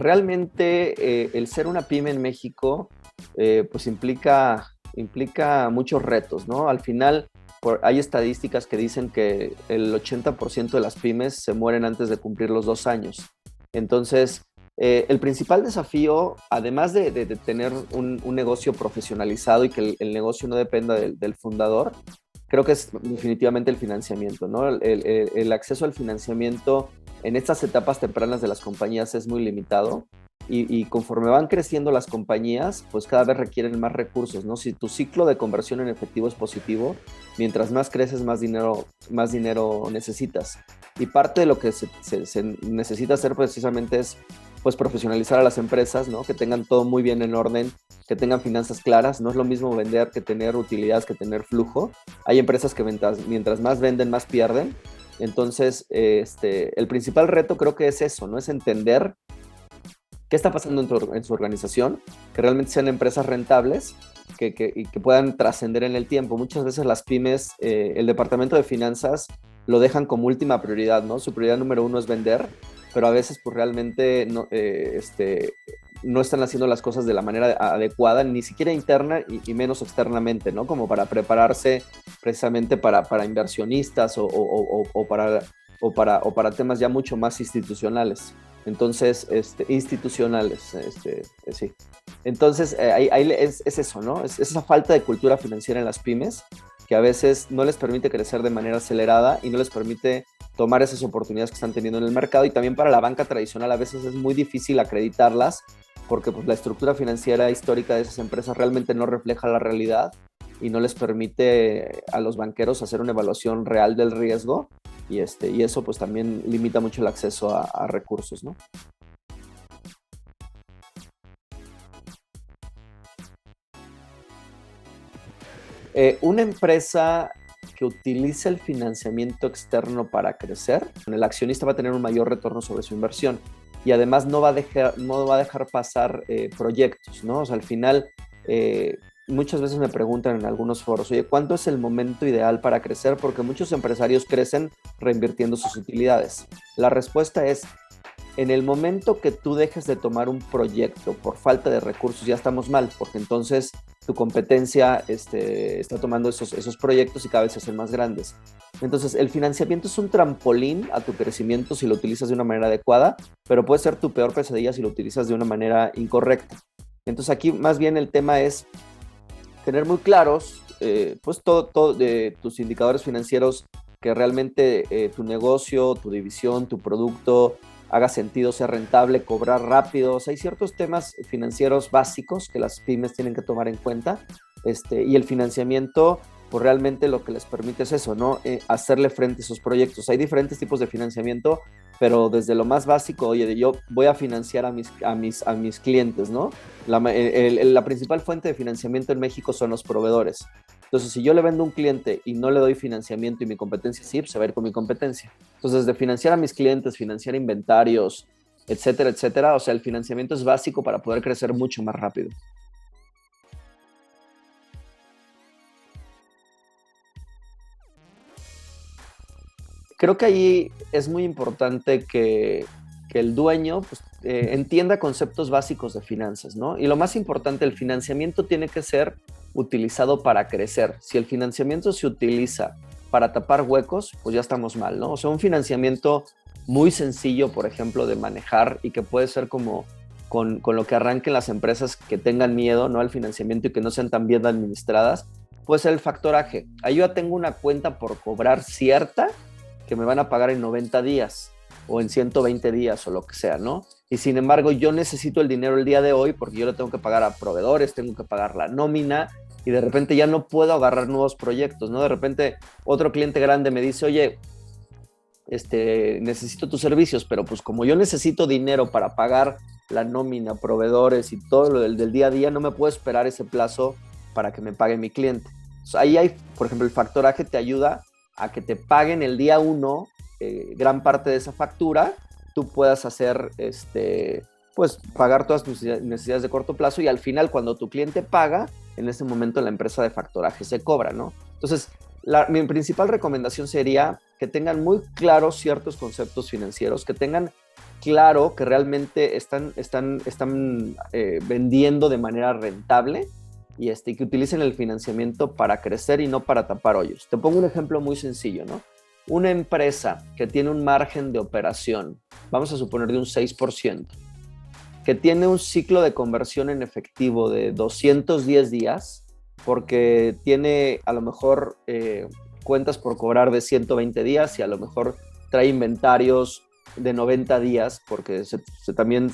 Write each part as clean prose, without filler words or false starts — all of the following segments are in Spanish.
realmente el ser una pyme en México pues implica muchos retos, ¿no? Al final hay estadísticas que dicen que el 80% de las pymes se mueren antes de cumplir los 2 años. Entonces, el principal desafío, además de tener un negocio profesionalizado y que el negocio no dependa del fundador, creo que es definitivamente el financiamiento, ¿no? El acceso al financiamiento en estas etapas tempranas de las compañías es muy limitado y conforme van creciendo las compañías, pues cada vez requieren más recursos, ¿no? Si tu ciclo de conversión en efectivo es positivo, mientras más creces, más dinero necesitas. Y parte de lo que se necesita hacer precisamente es pues profesionalizar a las empresas, ¿no? Que tengan todo muy bien en orden, que tengan finanzas claras. No es lo mismo vender que tener utilidades, que tener flujo. Hay empresas que mientras más venden, más pierden. Entonces, el principal reto creo que es eso, ¿no? Es entender qué está pasando en su organización, que realmente sean empresas rentables y que puedan trascender en el tiempo. Muchas veces las pymes, el departamento de finanzas lo dejan como última prioridad, ¿no? Su prioridad número uno es vender, pero a veces pues realmente no están haciendo las cosas de la manera adecuada, ni siquiera interna y menos externamente, ¿no? Como para prepararse precisamente para inversionistas o para temas ya mucho más institucionales. Entonces, sí. Entonces, ahí es eso, ¿no? Es esa falta de cultura financiera en las pymes que a veces no les permite crecer de manera acelerada y no les permite tomar esas oportunidades que están teniendo en el mercado. Y también para la banca tradicional a veces es muy difícil acreditarlas porque pues, la estructura financiera histórica de esas empresas realmente no refleja la realidad y no les permite a los banqueros hacer una evaluación real del riesgo y eso pues también limita mucho el acceso a recursos, ¿no? Una empresa que utilice el financiamiento externo para crecer, el accionista va a tener un mayor retorno sobre su inversión y además no va a dejar pasar proyectos, ¿no? O sea, al final, muchas veces me preguntan en algunos foros, oye, ¿cuándo es el momento ideal para crecer? Porque muchos empresarios crecen reinvirtiendo sus utilidades. La respuesta es, en el momento que tú dejes de tomar un proyecto por falta de recursos, ya estamos mal, porque entonces tu competencia está tomando esos proyectos y cada vez se hacen más grandes. Entonces, el financiamiento es un trampolín a tu crecimiento si lo utilizas de una manera adecuada, pero puede ser tu peor pesadilla si lo utilizas de una manera incorrecta. Entonces, aquí más bien el tema es tener muy claros pues todo de tus indicadores financieros, que realmente tu negocio, tu división, tu producto haga sentido, sea rentable, cobrar rápido. O sea, hay ciertos temas financieros básicos que las pymes tienen que tomar en cuenta. Y el financiamiento, pues realmente lo que les permite es eso, ¿no? Hacerle frente a esos proyectos. Hay diferentes tipos de financiamiento, pero desde lo más básico, oye, yo voy a financiar a mis clientes, ¿no? La principal fuente de financiamiento en México son los proveedores. Entonces, si yo le vendo a un cliente y no le doy financiamiento y mi competencia sí, pues se va a ir con mi competencia. Entonces, de financiar a mis clientes, financiar inventarios, etcétera, etcétera, o sea, el financiamiento es básico para poder crecer mucho más rápido. Creo que ahí es muy importante que el dueño pues, entienda conceptos básicos de finanzas, ¿no? Y lo más importante, el financiamiento tiene que ser utilizado para crecer. Si el financiamiento se utiliza para tapar huecos, pues ya estamos mal, ¿no? O sea, un financiamiento muy sencillo, por ejemplo, de manejar y que puede ser como con lo que arranquen las empresas que tengan miedo, ¿no? Al financiamiento y que no sean tan bien administradas, puede ser el factoraje. Ahí yo ya tengo una cuenta por cobrar cierta que me van a pagar en 90 días o en 120 días o lo que sea, ¿no? Y sin embargo, yo necesito el dinero el día de hoy porque yo le tengo que pagar a proveedores, tengo que pagar la nómina y de repente ya no puedo agarrar nuevos proyectos, ¿no? De repente otro cliente grande me dice, oye, necesito tus servicios, pero pues como yo necesito dinero para pagar la nómina, proveedores y todo lo del día a día, no me puedo esperar ese plazo para que me pague mi cliente. Entonces, ahí hay, por ejemplo, el factoraje te ayuda a que te paguen el día 1 gran parte de esa factura, tú puedas hacer, pues pagar todas tus necesidades de corto plazo y al final cuando tu cliente paga, en ese momento la empresa de factoraje se cobra, ¿no? Entonces, mi principal recomendación sería que tengan muy claros ciertos conceptos financieros, que tengan claro que realmente están vendiendo de manera rentable y que utilicen el financiamiento para crecer y no para tapar hoyos. Te pongo un ejemplo muy sencillo, ¿no? Una empresa que tiene un margen de operación, vamos a suponer de un 6%, que tiene un ciclo de conversión en efectivo de 210 días, porque tiene a lo mejor cuentas por cobrar de 120 días y a lo mejor trae inventarios de 90 días, porque también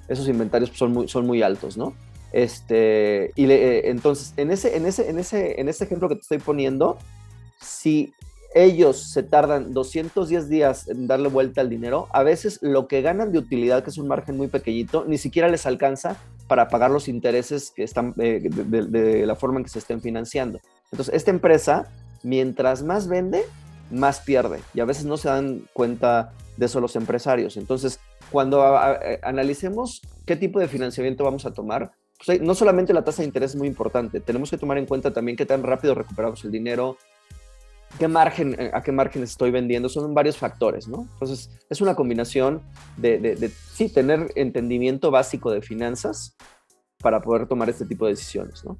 esos inventarios son muy altos, ¿no? Entonces, en ese ejemplo que te estoy poniendo, si ellos se tardan 210 días en darle vuelta al dinero, a veces lo que ganan de utilidad, que es un margen muy pequeñito, ni siquiera les alcanza para pagar los intereses que están de la forma en que se estén financiando. Entonces, esta empresa, mientras más vende, más pierde. Y a veces no se dan cuenta de eso los empresarios. Entonces, cuando analicemos qué tipo de financiamiento vamos a tomar, pues no solamente la tasa de interés es muy importante, tenemos que tomar en cuenta también qué tan rápido recuperamos el dinero, a qué margen estoy vendiendo, son varios factores, ¿no? Entonces, es una combinación sí, tener entendimiento básico de finanzas para poder tomar este tipo de decisiones, ¿no?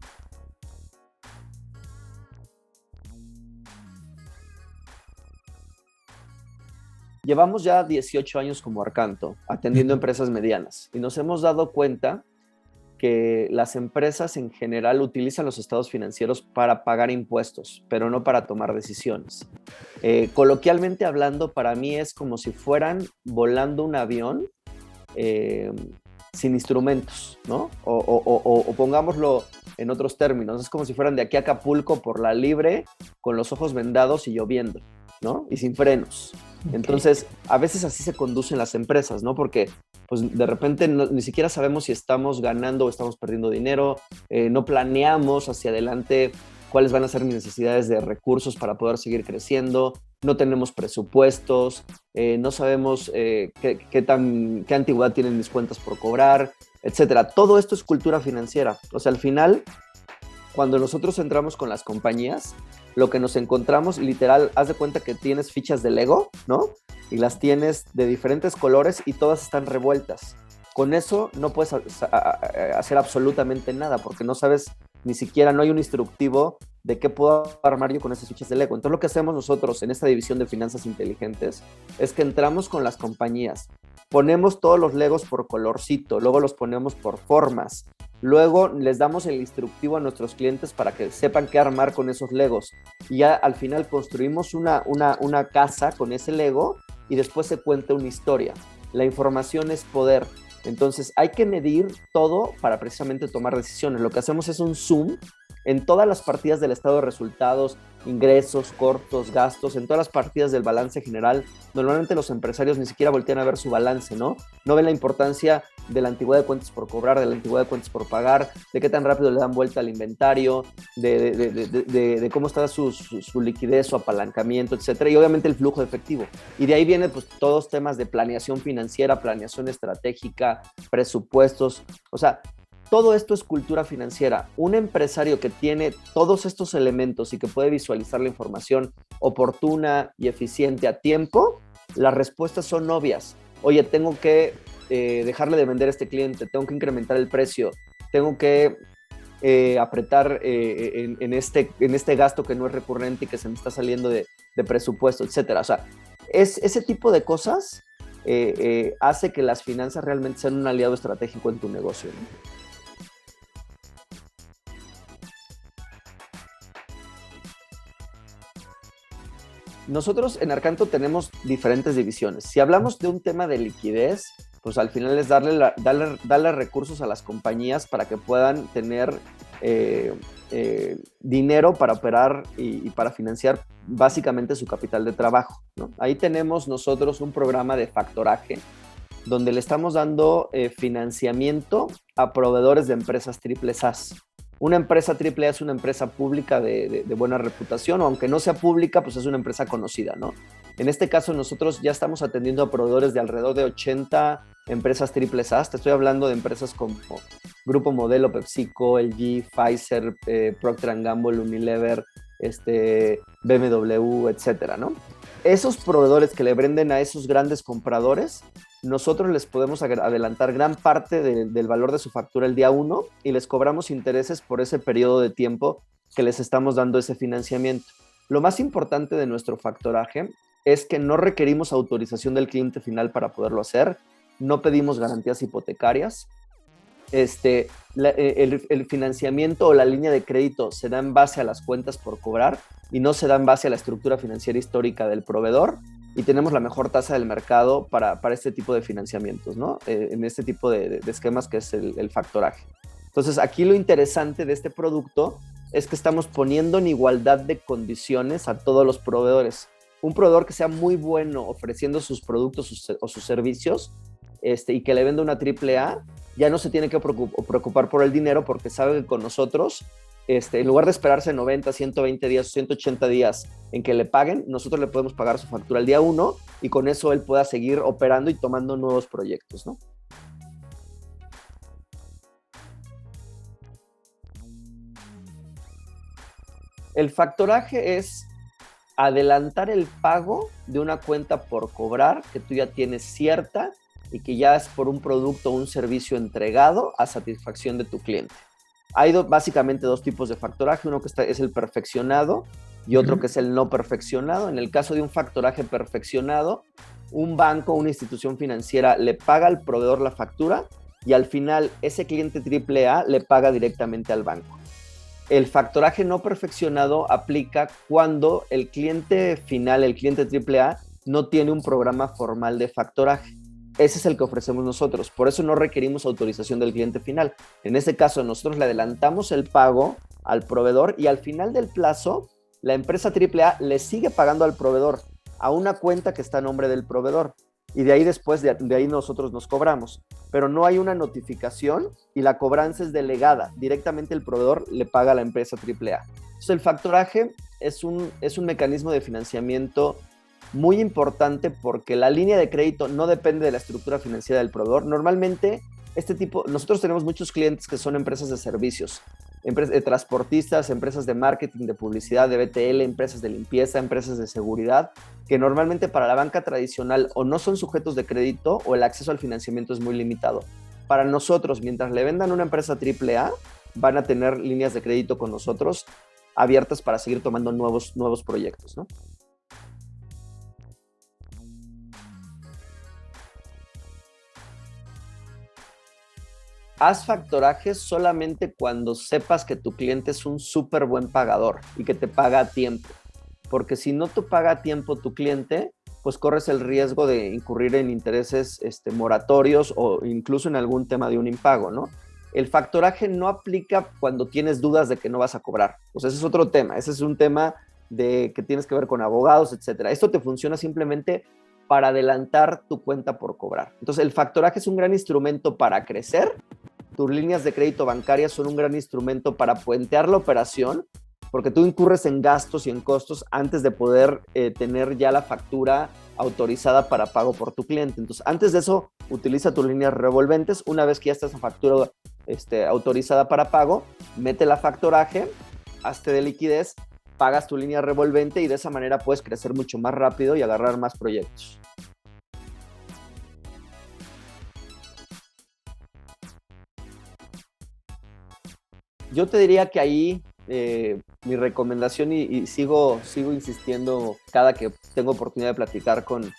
Llevamos ya 18 años como Arcanto, atendiendo empresas medianas, y nos hemos dado cuenta que las empresas en general utilizan los estados financieros para pagar impuestos, pero no para tomar decisiones. Coloquialmente hablando, para mí es como si fueran volando un avión eh, sin instrumentos, ¿no? O pongámoslo en otros términos, es como si fueran de aquí a Acapulco por la libre, con los ojos vendados y lloviendo, ¿no? Y sin frenos. Okay. Entonces, a veces así se conducen las empresas, ¿no? Porque pues de repente ni siquiera sabemos si estamos ganando o estamos perdiendo dinero, no planeamos hacia adelante cuáles van a ser mis necesidades de recursos para poder seguir creciendo, no tenemos presupuestos, no sabemos qué antigüedad tienen mis cuentas por cobrar, etcétera. Todo esto es cultura financiera. O sea, al final, cuando nosotros entramos con las compañías, lo que nos encontramos, literal, haz de cuenta que tienes fichas de Lego, ¿no? Y las tienes de diferentes colores y todas están revueltas. Con eso no puedes hacer absolutamente nada porque no sabes ni siquiera, no hay un instructivo de qué puedo armar yo con esas fichas de Lego. Entonces lo que hacemos nosotros en esta división de finanzas inteligentes es que entramos con las compañías, ponemos todos los Legos por colorcito, luego los ponemos por formas, luego les damos el instructivo a nuestros clientes para que sepan qué armar con esos Legos y ya al final construimos una casa con ese Lego y después se cuenta una historia. La información es poder. Entonces hay que medir todo para precisamente tomar decisiones. Lo que hacemos es un zoom en todas las partidas del estado de resultados, ingresos, costos, gastos, en todas las partidas del balance general. Normalmente los empresarios ni siquiera voltean a ver su balance, ¿no? No ven la importancia de la antigüedad de cuentas por cobrar, de la antigüedad de cuentas por pagar, de qué tan rápido le dan vuelta al inventario, de cómo está su liquidez, su apalancamiento, etcétera, y obviamente el flujo de efectivo. Y de ahí vienen pues todos temas de planeación financiera, planeación estratégica, presupuestos, o sea, todo esto es cultura financiera. Un empresario que tiene todos estos elementos y que puede visualizar la información oportuna y eficiente a tiempo, las respuestas son obvias. Oye, tengo que dejarle de vender a este cliente, tengo que incrementar el precio, tengo que apretar en este gasto que no es recurrente y que se me está saliendo de presupuesto, etcétera. O sea, ese tipo de cosas hace que las finanzas realmente sean un aliado estratégico en tu negocio, ¿no? Nosotros en Arcanto tenemos diferentes divisiones. Si hablamos de un tema de liquidez, pues al final es darle recursos a las compañías para que puedan tener dinero para operar y para financiar básicamente su capital de trabajo, ¿no? Ahí tenemos nosotros un programa de factoraje donde le estamos dando financiamiento a proveedores de empresas triple SAS. Una empresa AAA es una empresa pública de buena reputación, o aunque no sea pública, pues es una empresa conocida, ¿no? En este caso, nosotros ya estamos atendiendo a proveedores de alrededor de 80 empresas AAA. Te estoy hablando de empresas como Grupo Modelo, PepsiCo, LG, Pfizer, Procter & Gamble, Unilever, BMW, etcétera, ¿no? esos proveedores que le venden a esos grandes compradores, nosotros les podemos adelantar gran parte del valor de su factura el día 1 y les cobramos intereses por ese periodo de tiempo que les estamos dando ese financiamiento. Lo más importante de nuestro factoraje es que no requerimos autorización del cliente final para poderlo hacer, no pedimos garantías hipotecarias, el financiamiento o la línea de crédito se da en base a las cuentas por cobrar y no se da en base a la estructura financiera histórica del proveedor, y tenemos la mejor tasa del mercado para este tipo de financiamientos, ¿no? En este tipo de esquemas que es el factoraje. Entonces, aquí lo interesante de este producto es que estamos poniendo en igualdad de condiciones a todos los proveedores. Un proveedor que sea muy bueno ofreciendo sus productos o sus servicios, y que le venda una AAA, ya no se tiene que preocupar por el dinero, porque sabe que con nosotros, en lugar de esperarse 90, 120 días, 180 días en que le paguen, nosotros le podemos pagar su factura el día 1 y con eso él pueda seguir operando y tomando nuevos proyectos, ¿no? El factoraje es adelantar el pago de una cuenta por cobrar que tú ya tienes cierta y que ya es por un producto o un servicio entregado a satisfacción de tu cliente. Hay básicamente dos tipos de factoraje, uno que es el perfeccionado y otro que es el no perfeccionado. En el caso de un factoraje perfeccionado, un banco o una institución financiera le paga al proveedor la factura y al final ese cliente AAA le paga directamente al banco. El factoraje no perfeccionado aplica cuando el cliente final, el cliente AAA, no tiene un programa formal de factoraje. Ese es el que ofrecemos nosotros. Por eso no requerimos autorización del cliente final. En este caso, nosotros le adelantamos el pago al proveedor y al final del plazo, la empresa AAA le sigue pagando al proveedor a una cuenta que está a nombre del proveedor. Y de ahí después, de ahí nosotros nos cobramos. Pero no hay una notificación y la cobranza es delegada. Directamente el proveedor le paga a la empresa AAA. Entonces, el factoraje es un mecanismo de financiamiento muy importante porque la línea de crédito no depende de la estructura financiera del proveedor. Normalmente, nosotros tenemos muchos clientes que son empresas de servicios, empresas de transportistas, empresas de marketing, de publicidad, de BTL, empresas de limpieza, empresas de seguridad, que normalmente para la banca tradicional o no son sujetos de crédito o el acceso al financiamiento es muy limitado. Para nosotros, mientras le vendan una empresa AAA, van a tener líneas de crédito con nosotros abiertas para seguir tomando nuevos proyectos, ¿no? Haz factorajes solamente cuando sepas que tu cliente es un súper buen pagador y que te paga a tiempo. Porque si no te paga a tiempo tu cliente, pues corres el riesgo de incurrir en intereses moratorios o incluso en algún tema de un impago, ¿no? El factoraje no aplica cuando tienes dudas de que no vas a cobrar. Pues ese es otro tema. Ese es un tema que tienes que ver con abogados, etcétera. Esto te funciona simplemente para adelantar tu cuenta por cobrar. Entonces, el factoraje es un gran instrumento para crecer. Tus líneas de crédito bancarias son un gran instrumento para puentear la operación, porque tú incurres en gastos y en costos antes de poder tener ya la factura autorizada para pago por tu cliente. Entonces, antes de eso, utiliza tus líneas revolventes. Una vez que ya está esa factura autorizada para pago, mete la factoraje, hazte de liquidez, pagas tu línea revolvente y de esa manera puedes crecer mucho más rápido y agarrar más proyectos. Yo te diría que ahí mi recomendación, y sigo insistiendo cada que tengo oportunidad de platicar con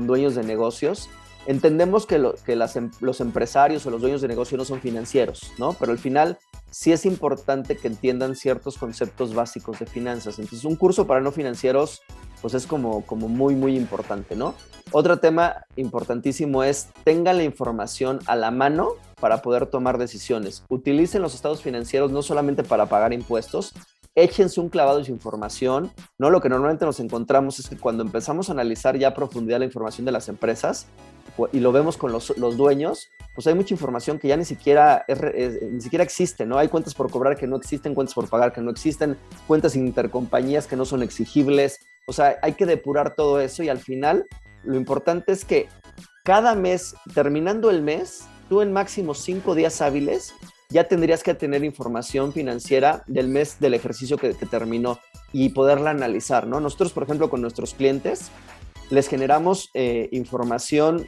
dueños de negocios, entendemos que los empresarios o los dueños de negocio no son financieros, ¿no? Pero al final sí es importante que entiendan ciertos conceptos básicos de finanzas. Entonces, un curso para no financieros, pues es como muy, muy importante, ¿no? Otro tema importantísimo es tengan la información a la mano para poder tomar decisiones. Utilicen los estados financieros no solamente para pagar impuestos, échense un clavado de su información, ¿no? Lo que normalmente nos encontramos es que cuando empezamos a analizar ya a profundidad la información de las empresas y lo vemos con los dueños, pues hay mucha información que ya ni siquiera existe, ¿no? Hay cuentas por cobrar que no existen, cuentas por pagar que no existen, cuentas intercompañías que no son exigibles. O sea, hay que depurar todo eso y al final lo importante es que cada mes, terminando el mes, tú en máximo 5 días hábiles ya tendrías que tener información financiera del mes del ejercicio que terminó. y poderla analizar, ¿no? Nosotros, por ejemplo, con nuestros clientes, les generamos información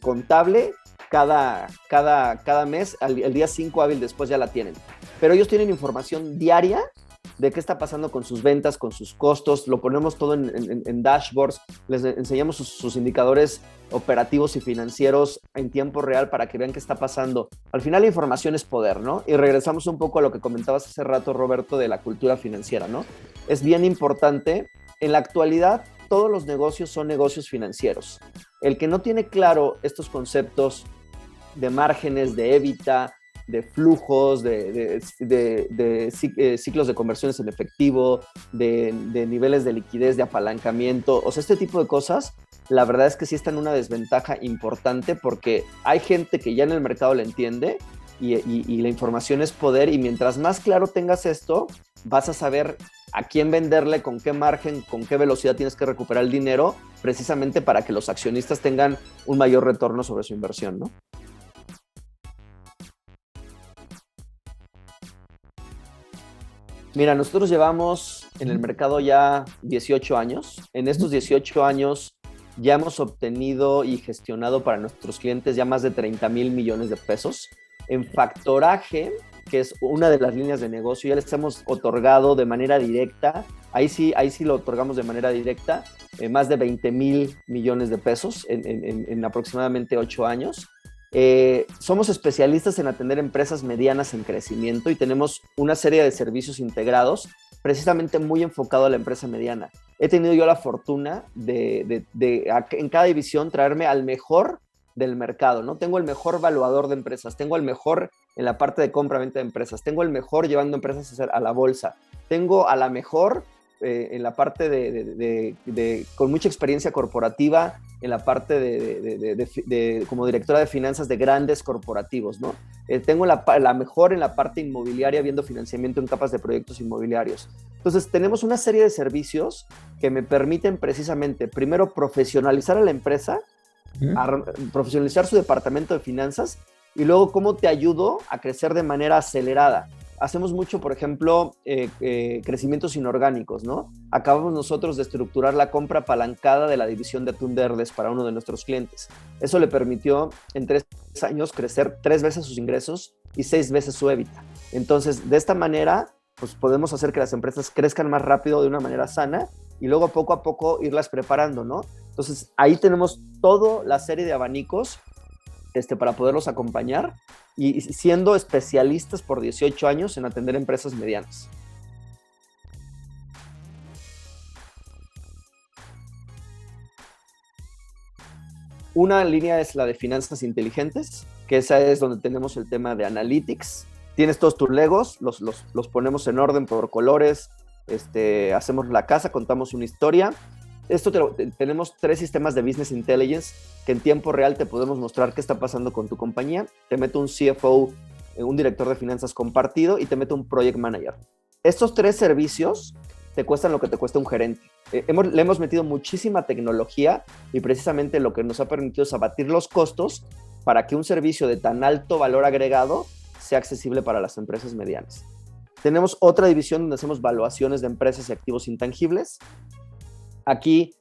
contable cada mes, el día 5 hábil después ya la tienen. Pero ellos tienen información diaria de qué está pasando con sus ventas, con sus costos, lo ponemos todo en dashboards, les enseñamos sus indicadores operativos y financieros en tiempo real para que vean qué está pasando. Al final la información es poder, ¿no? Y regresamos un poco a lo que comentabas hace rato, Roberto, de la cultura financiera, ¿no? Es bien importante. En la actualidad, todos los negocios son negocios financieros. El que no tiene claro estos conceptos de márgenes, de EBITDA, de flujos, de ciclos de conversiones en efectivo, de niveles de liquidez, de apalancamiento, o sea, este tipo de cosas, la verdad es que sí está en una desventaja importante porque hay gente que ya en el mercado le entiende y la información es poder, y mientras más claro tengas esto, vas a saber a quién venderle, con qué margen, con qué velocidad tienes que recuperar el dinero, precisamente para que los accionistas tengan un mayor retorno sobre su inversión, ¿no? Mira, nosotros llevamos en el mercado ya 18 años. En estos 18 años ya hemos obtenido y gestionado para nuestros clientes ya más de 30,000 millones de pesos. En factoraje, que es una de las líneas de negocio, ya les hemos otorgado de manera directa, ahí sí lo otorgamos de manera directa, más de 20,000 millones de pesos en aproximadamente 8 años. Somos especialistas en atender empresas medianas en crecimiento y tenemos una serie de servicios integrados precisamente muy enfocado a la empresa mediana. He tenido yo la fortuna de en cada división traerme al mejor del mercado, ¿no? Tengo el mejor evaluador de empresas, tengo el mejor en la parte de compra-venta de empresas, tengo el mejor llevando empresas a la bolsa, tengo a la mejor en la parte con mucha experiencia corporativa, en la parte como directora de finanzas de grandes corporativos, ¿no? Tengo la mejor en la parte inmobiliaria, viendo financiamiento en capas de proyectos inmobiliarios. Entonces, tenemos una serie de servicios que me permiten precisamente, primero, profesionalizar a la empresa, profesionalizar su departamento de finanzas, y luego cómo te ayudo a crecer de manera acelerada. Hacemos mucho, por ejemplo, crecimientos inorgánicos, ¿no? Acabamos nosotros de estructurar la compra apalancada de la división de atún de Herdes para uno de nuestros clientes. Eso le permitió en 3 años crecer 3 veces sus ingresos y 6 veces su EBITDA. Entonces, de esta manera, pues podemos hacer que las empresas crezcan más rápido de una manera sana y luego poco a poco irlas preparando, ¿no? Entonces, ahí tenemos toda la serie de abanicos para poderlos acompañar y siendo especialistas por 18 años en atender empresas medianas. Una línea es la de finanzas inteligentes, que esa es donde tenemos el tema de analytics. Tienes todos tus legos, los ponemos en orden por colores, hacemos la casa, contamos una historia. Tenemos 3 sistemas de business intelligence que en tiempo real te podemos mostrar qué está pasando con tu compañía. Te meto un CFO, un director de finanzas compartido, y te meto un project manager. Estos 3 servicios te cuestan lo que te cuesta un gerente. Le hemos metido muchísima tecnología y precisamente lo que nos ha permitido es abatir los costos para que un servicio de tan alto valor agregado sea accesible para las empresas medianas. Tenemos otra división donde hacemos valuaciones de empresas y activos intangibles. Aquí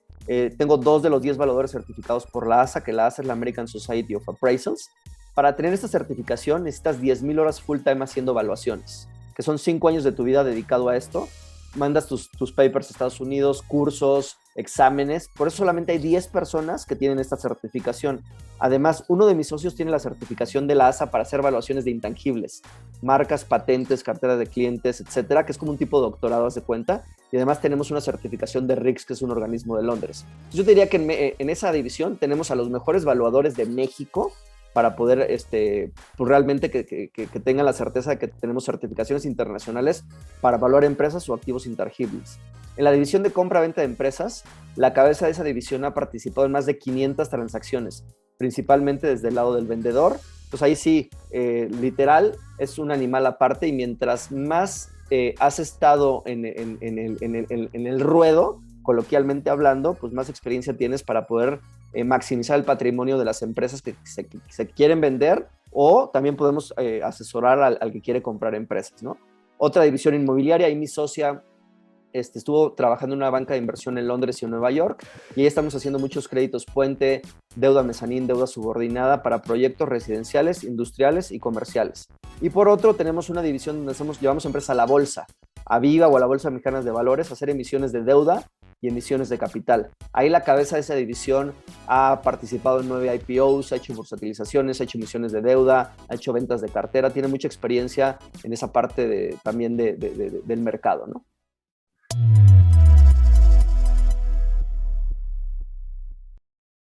tengo 2 de los 10 evaluadores certificados por la ASA, que la ASA es la American Society of Appraisals. Para tener esta certificación necesitas 10,000 horas full time haciendo evaluaciones, que son 5 años de tu vida dedicado a esto. Mandas tus papers a Estados Unidos, cursos, exámenes. Por eso solamente hay 10 personas que tienen esta certificación. Además, uno de mis socios tiene la certificación de la ASA para hacer evaluaciones de intangibles, marcas, patentes, cartera de clientes, etcétera, que es como un tipo de doctorado, haz de cuenta. Y además tenemos una certificación de RICS, que es un organismo de Londres. Yo te diría que en esa división tenemos a los mejores evaluadores de México para poder pues realmente que tengan la certeza de que tenemos certificaciones internacionales para evaluar empresas o activos intangibles. En la división de compra-venta de empresas, la cabeza de esa división ha participado en más de 500 transacciones, principalmente desde el lado del vendedor. Pues ahí sí, literal, es un animal aparte, y mientras más has estado en el ruedo, coloquialmente hablando, pues más experiencia tienes para poder maximizar el patrimonio de las empresas que se quieren vender, o también podemos asesorar al que quiere comprar empresas, ¿no? Otra división inmobiliaria, y mi socia estuvo trabajando en una banca de inversión en Londres y en Nueva York, y ahí estamos haciendo muchos créditos puente, deuda mezanín, deuda subordinada para proyectos residenciales, industriales y comerciales. Y por otro, tenemos una división donde llevamos empresas a la bolsa, a Viva o a la Bolsa Mexicana de Valores, a hacer emisiones de deuda y emisiones de capital. Ahí la cabeza de esa división ha participado en 9 IPOs, ha hecho bursatilizaciones, ha hecho emisiones de deuda, ha hecho ventas de cartera, tiene mucha experiencia en esa parte también del mercado, ¿no?